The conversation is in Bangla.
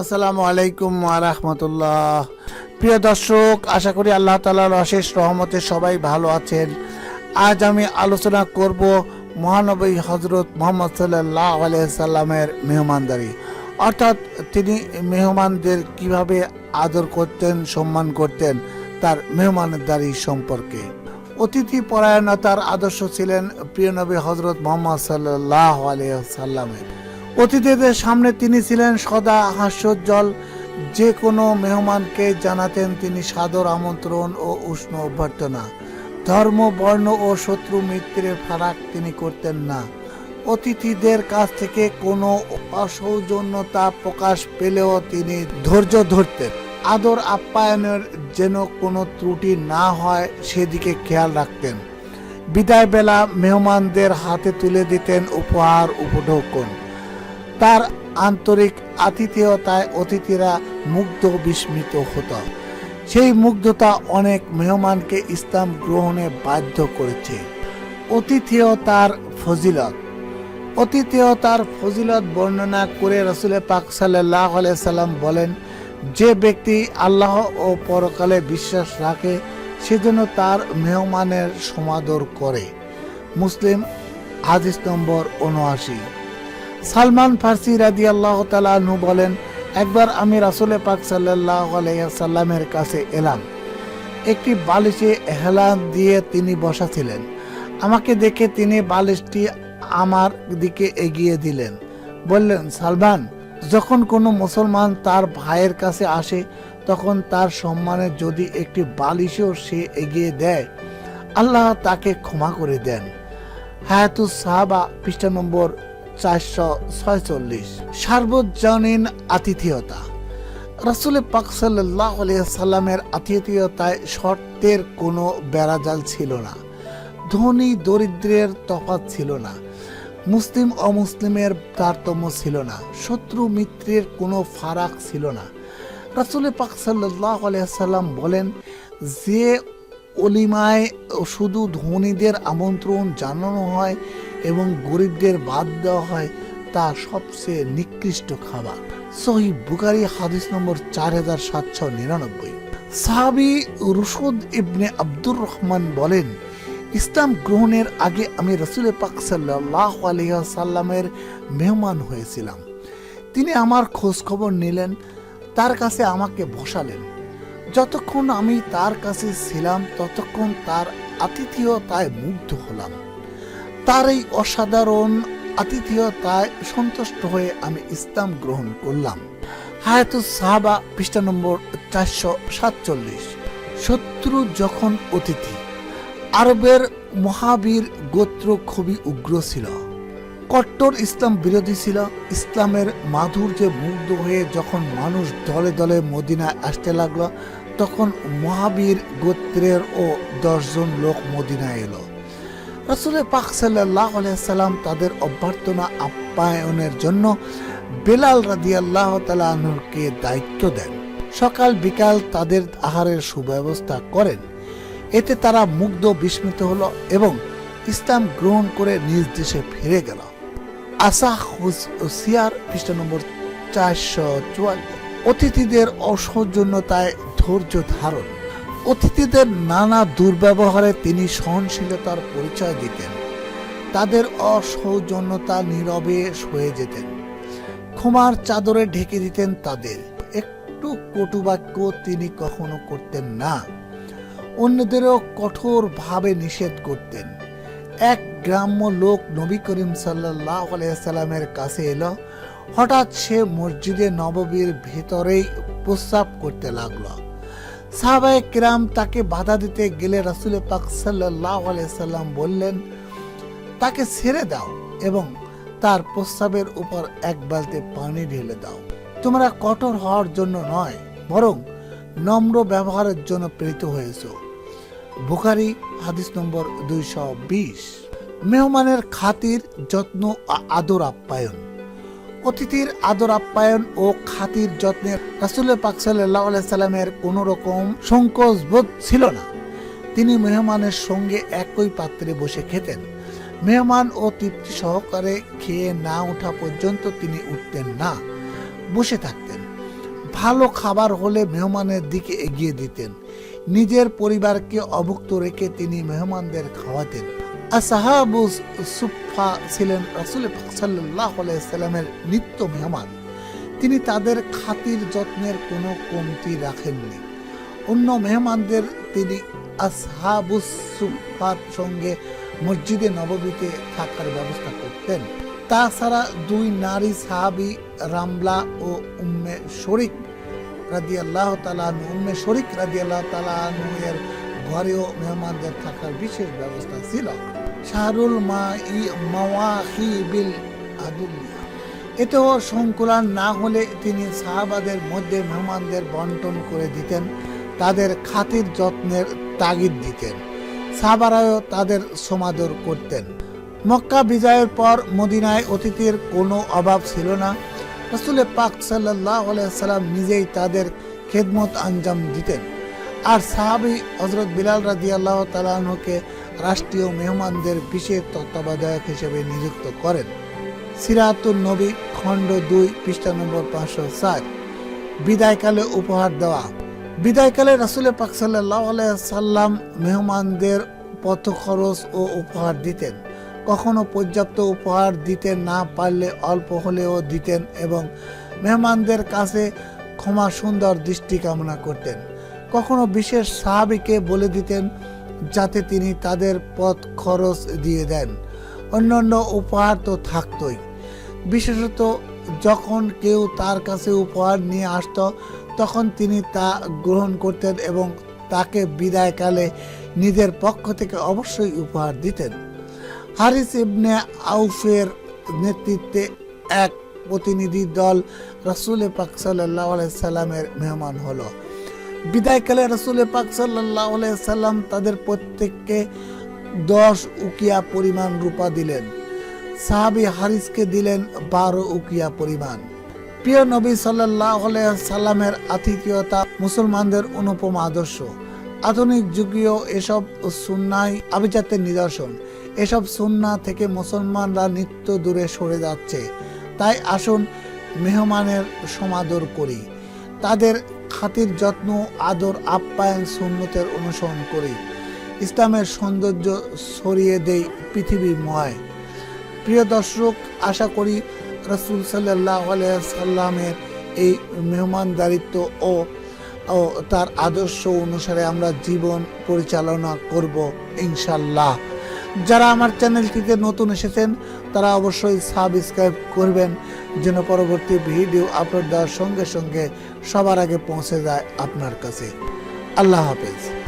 আসসালামু আলাইকুম ওয়া রাহমাতুল্লাহ। প্রিয় দর্শক, আশা করি আল্লাহ তাআলার অশেষ রহমতে সবাই ভালো আছেন। আজ আমি আলোচনা করব মহানবী হযরত মুহাম্মদ সাল্লাল্লাহু আলাইহি সাল্লামের মেহমানদারি, অর্থাৎ তিনি মেহমানদের কিভাবে আদর করতেন, সম্মান করতেন, তার মেহমানদারি সম্পর্কে। অতিথি পরায়ণতার আদর্শ ছিলেন প্রিয় নবী হযরত মুহাম্মদ সাল্লাল্লাহু আলাইহি সাল্লামের। অতিথিদের সামনে তিনি ছিলেন সদা হাস্যোজ্জ্বল। যে কোনো মেহমানকে জানাতেন তিনি সাদর আমন্ত্রণ ও উষ্ণ অভ্যর্থনা। ধর্ম, বর্ণ ও শত্রু মিত্রের ফারাক তিনি করতেন না। অতিথিদের কাছ থেকে কোনো অসৌজন্যতা প্রকাশ পেলেও তিনি ধৈর্য ধরতেন। আদর আপ্যায়নের যেন কোনো ত্রুটি না হয় সেদিকে খেয়াল রাখতেন। বিদায় বেলা মেহমানদের হাতে তুলে দিতেন উপহার, উপঢৌকন। তার আন্তরিক আতিথেয়তায় অতিথিরা মুগ্ধ, বিস্মিত হতো। সেই মুগ্ধতা অনেক মেহমানকে ইসলাম গ্রহণে বাধ্য করেছে। অতিথেয়তার ফজিলত। অতিথেয়তার ফজিলত বর্ণনা করে রাসূল পাক সাল্লাল্লাহু আলাইহি সাল্লাম বলেন, যে ব্যক্তি আল্লাহ ও পরকালে বিশ্বাস রাখে সেজন্য তার মেহমানের সমাদর করে। মুসলিম, হাদিস নম্বর ৭৯। সালমান ফার্সি রাদিয়াল্লাহু তাআলা আনহু বলেন, একবার আমি রাসূল পাক সাল্লাল্লাহু আলাইহি সাল্লামের কাছে এলাম। একটি বালিশে হেলান দিয়ে তিনি বসা ছিলেন। আমাকে দেখে তিনি বালিশটি আমার দিকে এগিয়ে দিলেন। বললেন, সালমান, যখন কোনো মুসলমান তার ভাইয়ের কাছে আসে তখন তার সম্মানে যদি একটি বালিশও সে এগিয়ে দেয়, আল্লাহ তাকে ক্ষমা করে দেন। হায়াতুস সাহাবা, পৃষ্ঠা নম্বর ৪৪৬। সার্বজনীন আতিথেয়তা। রাসূল পাক সাল্লাল্লাহু আলাইহি সাল্লামের আতিথেয়তায় শর্তের কোনো বেড়াজাল ছিল না। ধনী দরিদ্রের তফাৎ ছিল না। মুসলিম অমুসলিমের তারতম্য ছিল না। শত্রু মিত্রের কোনো ফারাক ছিল না। রাসূল পাক সাল্লাল্লাহু আলাইহি সাল্লাম বলেন, যে অলিমায় শুধু ধনীদের আমন্ত্রণ জানানো হয় এবং গরিবদের বাদ দেওয়া হয় তা সবচেয়ে নিকৃষ্ট খাবার। সহিহ বুখারী, হাদিস নম্বর ৪৭৯৯। সাহাবী রুশদ ইবনে আব্দুর রহমান বলেন, ইসলাম গ্রহণের আগে আমি রাসূল পাক সাল্লাল্লাহু আলাইহি সাল্লামের মেহমান হয়েছিলাম। তিনি আমার খোঁজ খবর নিলেন, তার কাছে আমাকে বসালেন। যতক্ষণ আমি তার কাছে ছিলাম ততক্ষণ তার আতিথেয়তায় মুগ্ধ হলাম। তার এই অসাধারণ আতিথেয়তায় সন্তুষ্ট হয়ে আমি ইসলাম গ্রহণ করলাম। হায়াতুস সাহাবা, পৃষ্ঠা নম্বর ৪৪৭। শত্রু যখন অতিথি। আরবের মহাবীর গোত্র খুবই উগ্র ছিল, কট্টর ইসলাম বিরোধী ছিল। ইসলামের মাধুর্যে মুগ্ধ হয়ে যখন মানুষ দলে দলে মদিনায় আসতে লাগলো তখন মহাবীর গোত্রের ও ১০ জন লোক মদিনায় এলো। রাসূল পাক সাল্লাল্লাহু আলাইহি সাল্লাম তাদের অভ্যর্থনা আপ্যায়নের জন্য বেলাল রাদিয়াল্লাহু তাআলা আনহুকে দায়িত্ব দেন। সকাল বিকাল তাদের আহারের সুব্যবস্থা করেন। এতে তারা মুগ্ধ, বিস্মিত হলো এবং ইসলাম গ্রহণ করে নিজ দেশে ফিরে গেল। আসাহুস সিয়ার, পৃষ্ঠা নম্বর ৪৪৪। অতিথিদের অসৌজন্যতায় ধৈর্য ধারণ। অতিথিদের নানা দুর্ব্যবহারে তিনি সহনশীলতার পরিচয় দিতেন। তাদের অসৌজন্যতা নীরবে সয়ে যেতেন। ক্ষমার চাদরে ঢেকে দিতেন তাদের। একটু কটুবাক্য তিনি কখনো করতেন না। অন্যদেরও কঠোরভাবে নিষেধ করতেন। এক গ্রাম্য লোক নবী করিম সাল্লাল্লাহু আলাইহি সাল্লামের কাছে এলো। হঠাৎ সে মসজিদে নববীর ভেতরেই প্রস্রাব করতে লাগলো। সাহাবায়ে কিরাম তাকে বাধা দিতে গেলে রাসূল পাক সাল্লাল্লাহু আলাইহি সাল্লাম বললেন, তাকে ছেড়ে দাও এবং তার প্রস্রাবের উপর এক বালতি পানি ঢেলে দাও। তোমরা কঠোর হওয়ার জন্য নয়, বরং নম্র ব্যবহারের জন্য প্রেরিত হয়েছো। বুখারী, হাদিস নম্বর ২২০। মেহমানের খাতির, যত্ন ও আদর আপ্যায়ন। অতিথির আদর আপ্যায়ন ও খাতির যত্নের রাসূল পাক সাল্লাল্লাহু আলাইহি সাল্লামের কোনো রকম সংকোচ বোধ ছিল না। তিনি মেহমানের সঙ্গে একই পাত্রে বসে খেতেন। মেহমান ও তৃপ্তি সহকারে খেয়ে না ওঠা পর্যন্ত তিনি উঠতেন না, বসে থাকতেন। ভালো খাবার হলে মেহমানের দিকে এগিয়ে দিতেন। নিজের পরিবারকে অভুক্ত রেখে তিনি মেহমানদের খাওয়াতেন। আসহাবু সুফফা ছিলেন রাসূল পাক সাল্লাল্লাহু আলাইহি সাল্লামের নিত্য মেহমান। তিনি তাদের খাতির যত্নের কোনো কমতি রাখেননি। অন্য মেহমানদের তিনি আসহাবুস সুফফার সঙ্গে মসজিদে নববীতে থাকার ব্যবস্থা করতেন। তাছাড়া দুই নারী সাহাবী রামলা ও উম্মে শরিক রাদিয়াল্লাহু তাআলা আনহু, উম্মে শরিক রাদিয়াল্লাহু তাআলা আনহু এর ঘরেও মেহমানদের থাকার বিশেষ ব্যবস্থা ছিল। শাহরুল মাওয়াহিবিল আদুল্লিয়া, এতেও সংকুলান না হলে তিনি সাহাবাদের মধ্যে মেহমানদের বন্টন করে দিতেন, তাদের খাতির যত্নের তাগিদ দিতেন। সাহাবারাও তাদের সমাদর করতেন। মক্কা বিজয়ের পর মদিনায় অতিথির কোনো অভাব ছিল না। রাসূল পাক সাল্লাল্লাহু আলাইহি সাল্লাম নিজেই তাদের খেদমত আঞ্জাম দিতেন। আর সাহাবী হযরত বিলাল রাদিয়াল্লাহু তাআলা আনহুকে রাষ্ট্রীয় মেহমানদের বিশেষ তত্ত্বাবধায়ক হিসেবে নিযুক্ত করেন। সিরাতুন নবী খণ্ড 2 পৃষ্ঠা নম্বর 504। বিদায়কালে উপহার দেওয়া। বিদায়কালে রাসূল পাক সাল্লাল্লাহু আলাইহি সাল্লাম মেহমানদের পথ খরচ ও উপহার দিতেন। কখনো পর্যাপ্ত উপহার দিতে না পারলে অল্প হলেও দিতেন এবং মেহমানদের কাছে ক্ষমা সুন্দর দৃষ্টি কামনা করতেন। কখনো বিশেষ সাহাবীকে বলে দিতেন যাতে তিনি তাদের পথ খরচ দিয়ে দেন। অন্যান্য উপহার তো থাকতই। বিশেষত যখন কেউ তার কাছে উপহার নিয়ে আসত তখন তিনি তা গ্রহণ করতেন এবং তাকে বিদায়কালে নিজের পক্ষ থেকে অবশ্যই উপহার দিতেন। হারিস ইবনে আউফের নেতৃত্বে এক প্রতিনিধি দল রাসূল পাক সাল্লাল্লাহু আলাইহি সাল্লামের মেহমান হলো। বিদায়কালে রাসূল পাক সাল্লাল্লাহু আলাইহি সাল্লাম তাদের প্রত্যেককে 10 উকিয়া পরিমাণ রূপা দিলেন। সাহাবী হারিসকে দিলেন 12 উকিয়া পরিমাণ। প্রিয় নবী সাল্লাল্লাহু আলাইহি সাল্লামের আতিথেয়তা মুসলমানদের অনুপম আদর্শ। আধুনিক যুগীয় এসব সুন্নাহ আভিজাত্যের নিদর্শন। এসব সুন্নাহ থেকে মুসলমানরা নিত্য দূরে সরে যাচ্ছে। তাই আসুন মেহমানের সমাদর করি, তাদের খাতির যত্ন আদর আপ্যায়ন সুন্নতের অনুসরণ করি, ইসলামের সৌন্দর্য ছড়িয়ে দেই পৃথিবীময়। প্রিয় দর্শক, আশা করি রাসূল সাল্লাল্লাহু আলাইহি সাল্লামের এই মেহমানদারিত্ব ও তার আদর্শ অনুসারে আমরা জীবন পরিচালনা করব ইনশাআল্লাহ। যারা আমার চ্যানেলটিতে নতুন এসেছেন তারা অবশ্যই সাবস্ক্রাইব করবেন যেন পরবর্তী ভিডিও আপলোড দেওয়ার সঙ্গে সঙ্গে সবার আগে পৌঁছে যায় আপনার কাছে। আল্লাহ হাফেজ।